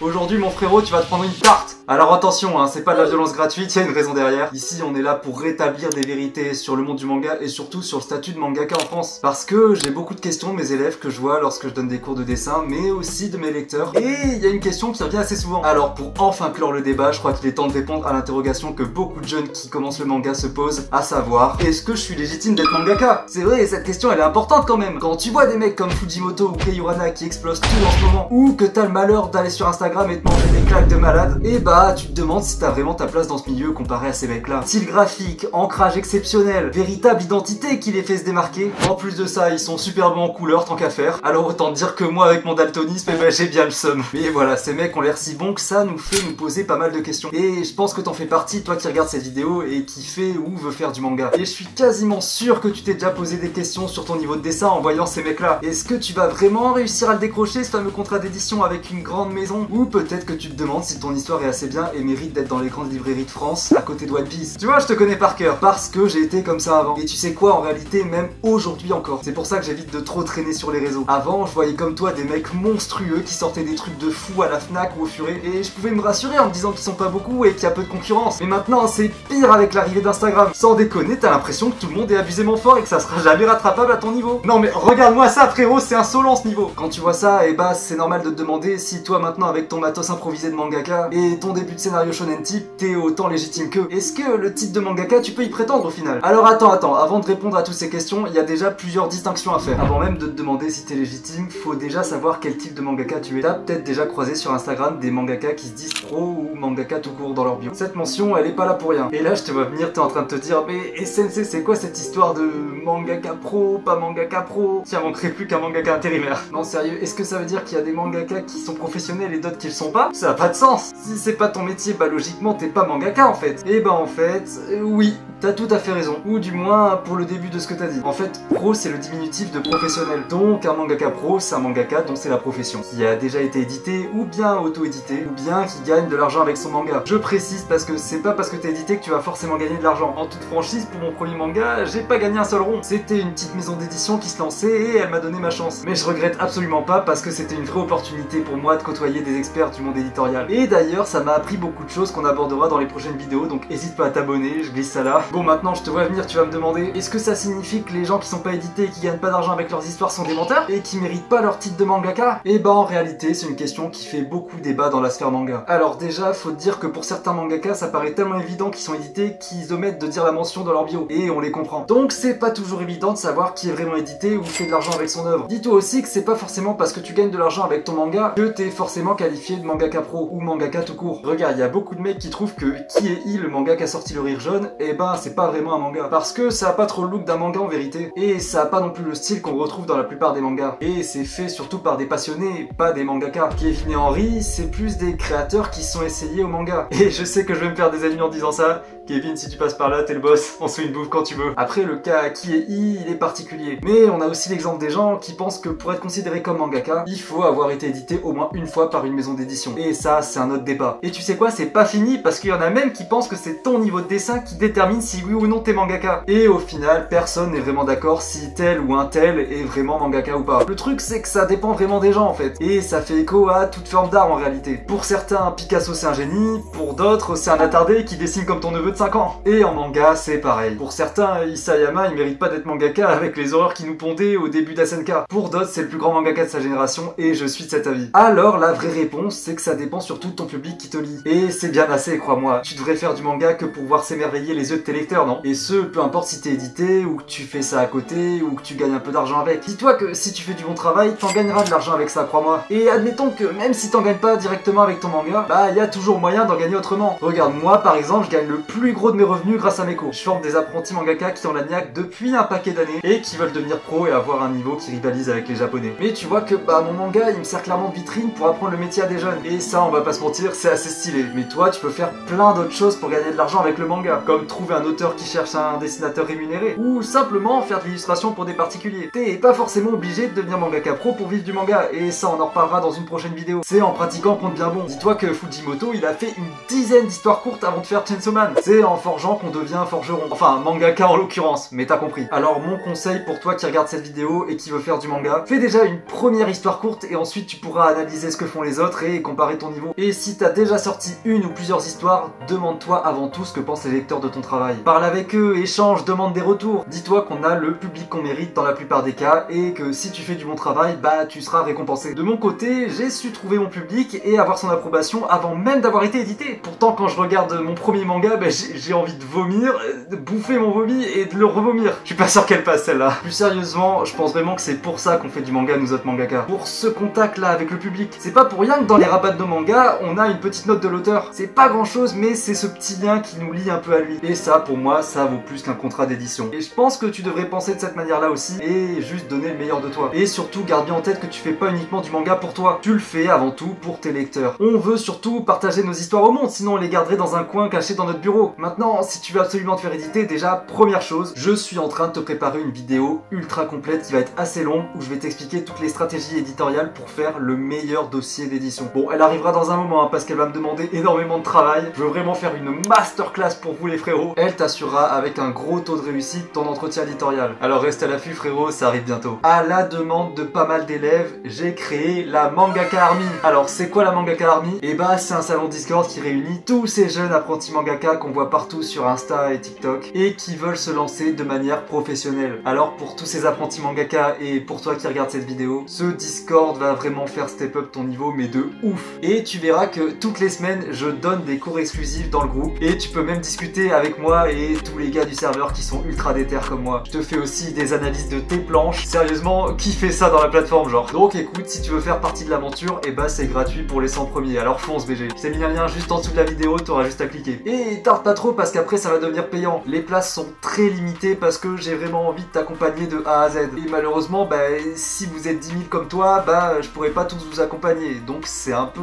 Aujourd'hui mon frérot, tu vas te prendre une tarte. Alors attention, hein, c'est pas de la violence gratuite, il y a une raison derrière. Ici on est là pour rétablir des vérités sur le monde du manga et surtout sur le statut de mangaka en France. Parce que j'ai beaucoup de questions de mes élèves que je vois lorsque je donne des cours de dessin, mais aussi de mes lecteurs. Et il y a une question qui revient assez souvent. Alors pour enfin clore le débat, je crois qu'il est temps de répondre à l'interrogation que beaucoup de jeunes qui commencent le manga se posent, à savoir, est-ce que je suis légitime d'être mangaka? C'est vrai, cette question elle est importante quand même. Quand tu vois des mecs comme Fujimoto ou Kei Urana qui explosent tout en ce moment, ou que t'as le malheur d'aller sur Instagram et te manger des claques de malade, et bah tu te demandes si t'as vraiment ta place dans ce milieu comparé à ces mecs là. Style graphique, ancrage exceptionnel, véritable identité qui les fait se démarquer. En plus de ça, ils sont super bons en couleur tant qu'à faire. Alors autant dire que moi avec mon daltonisme, eh ben j'ai bien le seum. Mais voilà, ces mecs ont l'air si bons que ça nous fait nous poser pas mal de questions. Et je pense que t'en fais partie, toi qui regardes cette vidéo et qui fait ou veut faire du manga. Et je suis quasiment sûr que tu t'es déjà posé des questions sur ton niveau de dessin en voyant ces mecs là. Est-ce que tu vas vraiment réussir à le décrocher, ce fameux contrat d'édition avec une grande maison? Ou peut-être que tu te demandes si ton histoire est assez bien et mérite d'être dans les grandes librairies de France à côté de One Piece. Tu vois, je te connais par cœur parce que j'ai été comme ça avant. Et tu sais quoi, en réalité, même aujourd'hui encore. C'est pour ça que j'évite de trop traîner sur les réseaux. Avant, je voyais comme toi des mecs monstrueux qui sortaient des trucs de fou à la Fnac ou au Furet et je pouvais me rassurer en me disant qu'ils sont pas beaucoup et qu'il y a peu de concurrence. Mais maintenant, c'est pire avec l'arrivée d'Instagram. Sans déconner, t'as l'impression que tout le monde est abusément fort et que ça sera jamais rattrapable à ton niveau. Non mais regarde-moi ça frérot, c'est insolent ce niveau. Quand tu vois ça, et bah c'est normal de te demander si toi maintenant avec ton matos improvisé de mangaka et ton début de scénario shonen type, t'es autant légitime qu'eux. Est-ce que le titre de mangaka, tu peux y prétendre au final? Alors attends, avant de répondre à toutes ces questions, il y a déjà plusieurs distinctions à faire. Avant même de te demander si t'es légitime, faut déjà savoir quel type de mangaka tu es. T'as peut-être déjà croisé sur Instagram des mangaka qui se disent pro ou mangaka tout court dans leur bio. Cette mention, elle est pas là pour rien. Et là, je te vois venir, t'es en train de te dire, mais SNC, c'est quoi cette histoire de mangaka pro, pas mangaka pro? Tiens, manquerait plus qu'un mangaka intérimaire. Non, sérieux, est-ce que ça veut dire qu'il y a des mangaka qui sont professionnels et d'autres qui le sont pas? Ça a pas de sens. Si c'est pas ton métier, bah logiquement, t'es pas mangaka en fait. Et bah en fait, oui, t'as tout à fait raison. Ou du moins, pour le début de ce que t'as dit. En fait, pro, c'est le diminutif de professionnel. Donc, un mangaka pro, c'est un mangaka dont c'est la profession. Qui a déjà été édité, ou bien auto-édité, ou bien qui gagne de l'argent avec son manga. Je précise parce que c'est pas parce que t'es édité que tu vas forcément gagner de l'argent. En toute franchise, pour mon premier manga, j'ai pas gagné un seul rond. C'était une petite maison d'édition qui se lançait et elle m'a donné ma chance. Mais je regrette absolument pas parce que c'était une vraie opportunité pour moi de côtoyer des experts du monde éditorial. Et d'ailleurs, ça m'a appris beaucoup de choses qu'on abordera dans les prochaines vidéos, donc hésite pas à t'abonner, je glisse ça là. Bon, maintenant je te vois venir, tu vas me demander, est-ce que ça signifie que les gens qui sont pas édités et qui gagnent pas d'argent avec leurs histoires sont des menteurs et qui méritent pas leur titre de mangaka? Et bah en réalité, c'est une question qui fait beaucoup débat dans la sphère manga. Alors déjà, faut te dire que pour certains mangaka, ça paraît tellement évident qu'ils sont édités qu'ils omettent de dire la mention dans leur bio. Et on les comprend. Donc c'est pas toujours évident de savoir qui est vraiment édité ou fait de l'argent avec son œuvre. Dis-toi aussi que c'est pas forcément parce que tu gagnes de l'argent avec ton manga que t'es forcément qualifié de mangaka pro ou mangaka tout court. Regarde, il y a beaucoup de mecs qui trouvent que Qui est I, le manga qui a sorti le rire jaune, et ben c'est pas vraiment un manga. Parce que ça a pas trop le look d'un manga en vérité. Et ça a pas non plus le style qu'on retrouve dans la plupart des mangas. Et c'est fait surtout par des passionnés, pas des mangaka. Kevin et Henry, c'est plus des créateurs qui se sont essayés au manga. Et je sais que je vais me faire des ennemis en disant ça. Kevin, si tu passes par là, t'es le boss, on se fait une bouffe quand tu veux. Après, le cas Qui est I, il est particulier. Mais on a aussi l'exemple des gens qui pensent que pour être considéré comme mangaka, il faut avoir été édité au moins une fois par une maison d'édition. Et ça, c'est un autre débat. Et tu sais quoi, c'est pas fini parce qu'il y en a même qui pensent que c'est ton niveau de dessin qui détermine si oui ou non t'es mangaka. Et au final, personne n'est vraiment d'accord si tel ou un tel est vraiment mangaka ou pas. Le truc, c'est que ça dépend vraiment des gens en fait. Et ça fait écho à toute forme d'art en réalité. Pour certains, Picasso c'est un génie, pour d'autres, c'est un attardé qui dessine comme ton neveu de 5 ans. Et en manga, c'est pareil. Pour certains, Isayama, il mérite pas d'être mangaka avec les horreurs qui nous pondaient au début d'Asenka. Pour d'autres, c'est le plus grand mangaka de sa génération et je suis de cet avis. Alors, la vraie réponse, c'est que ça dépend surtout de ton public qui te lit. Et c'est bien assez, crois-moi. Tu devrais faire du manga que pour voir s'émerveiller les yeux de tes lecteurs, non? Et ce, peu importe si t'es édité, ou que tu fais ça à côté, ou que tu gagnes un peu d'argent avec. Dis-toi que si tu fais du bon travail, t'en gagneras de l'argent avec ça, crois-moi. Et admettons que même si t'en gagnes pas directement avec ton manga, bah y a toujours moyen d'en gagner autrement. Regarde, moi par exemple, je gagne le plus gros de mes revenus grâce à mes cours. Je forme des apprentis mangaka qui ont la niaque depuis un paquet d'années et qui veulent devenir pro et avoir un niveau qui rivalise avec les japonais. Mais tu vois que bah mon manga il me sert clairement de vitrine pour apprendre le métier à des jeunes. Et ça on va pas se mentir, c'est assez stylé. Mais toi tu peux faire plein d'autres choses pour gagner de l'argent avec le manga. Comme trouver un auteur qui cherche un dessinateur rémunéré. Ou simplement faire de l'illustration pour des particuliers. T'es pas forcément obligé de devenir mangaka pro pour vivre du manga. Et ça on en reparlera dans une prochaine vidéo. C'est en pratiquant qu'on devient bon. Dis-toi que Fujimoto il a fait une dizaine d'histoires courtes avant de faire Chainsaw Man. C'est c'est en forgeant qu'on devient un forgeron. Enfin, mangaka en l'occurrence, mais t'as compris. Alors mon conseil pour toi qui regarde cette vidéo et qui veut faire du manga, fais déjà une première histoire courte et ensuite tu pourras analyser ce que font les autres et comparer ton niveau. Et si t'as déjà sorti une ou plusieurs histoires, demande-toi avant tout ce que pensent les lecteurs de ton travail. Parle avec eux, échange, demande des retours. Dis-toi qu'on a le public qu'on mérite dans la plupart des cas et que si tu fais du bon travail, bah tu seras récompensé. De mon côté, j'ai su trouver mon public et avoir son approbation avant même d'avoir été édité. Pourtant quand je regarde mon premier manga, bah, j'ai envie de vomir, de bouffer mon vomi et de le revomir. Je suis pas sûr qu'elle passe celle-là. Plus sérieusement, je pense vraiment que c'est pour ça qu'on fait du manga nous autres mangaka. Pour ce contact là avec le public. C'est pas pour rien que dans les rabats de nos mangas, on a une petite note de l'auteur. C'est pas grand chose, mais c'est ce petit lien qui nous lie un peu à lui. Et ça, pour moi, ça vaut plus qu'un contrat d'édition. Et je pense que tu devrais penser de cette manière-là aussi et juste donner le meilleur de toi. Et surtout, garde bien en tête que tu fais pas uniquement du manga pour toi. Tu le fais avant tout pour tes lecteurs. On veut surtout partager nos histoires au monde, sinon on les garderait dans un coin caché dans notre bureau. Maintenant, si tu veux absolument te faire éditer, déjà, première chose, je suis en train de te préparer une vidéo ultra complète qui va être assez longue où je vais t'expliquer toutes les stratégies éditoriales pour faire le meilleur dossier d'édition. Bon, elle arrivera dans un moment parce qu'elle va me demander énormément de travail. Je veux vraiment faire une masterclass pour vous les frérots. Elle t'assurera avec un gros taux de réussite ton entretien éditorial. Alors reste à l'affût frérot, ça arrive bientôt. À la demande de pas mal d'élèves, j'ai créé la Mangaka Army. Alors c'est quoi la Mangaka Army? Et bah c'est un salon Discord qui réunit tous ces jeunes apprentis mangaka qu'on voit partout sur Insta et TikTok et qui veulent se lancer de manière professionnelle. Alors pour tous ces apprentis mangaka et pour toi qui regarde cette vidéo, ce Discord va vraiment faire step up ton niveau mais de ouf. Et tu verras que toutes les semaines je donne des cours exclusifs dans le groupe et tu peux même discuter avec moi et tous les gars du serveur qui sont ultra déter comme moi. Je te fais aussi des analyses de tes planches. Sérieusement, qui fait ça dans la plateforme genre? Donc écoute, si tu veux faire partie de l'aventure, et bah c'est gratuit pour les 100 premiers, alors fonce BG. Je t'ai mis un lien juste en dessous de la vidéo, t'auras juste à cliquer. Et tarde pas trop parce qu'après ça va devenir payant. Les places sont très limitées parce que j'ai vraiment envie de t'accompagner de A à Z. Et malheureusement, bah si vous êtes 10 000 comme toi, bah je pourrais pas tous vous accompagner. Donc c'est un peu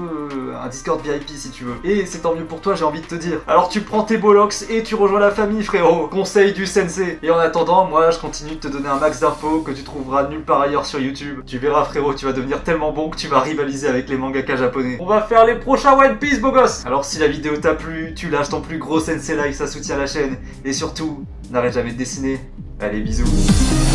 un Discord VIP si tu veux. Et c'est tant mieux pour toi, j'ai envie de te dire. Alors tu prends tes bollocks et tu rejoins la famille frérot. Conseil du sensei. Et en attendant, moi je continue de te donner un max d'infos que tu trouveras nulle part ailleurs sur YouTube. Tu verras frérot, tu vas devenir tellement bon que tu vas rivaliser avec les mangaka japonais. On va faire les prochains One Piece beau gosse. Alors si la vidéo t'a plu, tu lâches ton plus gros sensei like, ça soutient la chaîne. Et surtout, n'arrête jamais de dessiner. Allez bisous.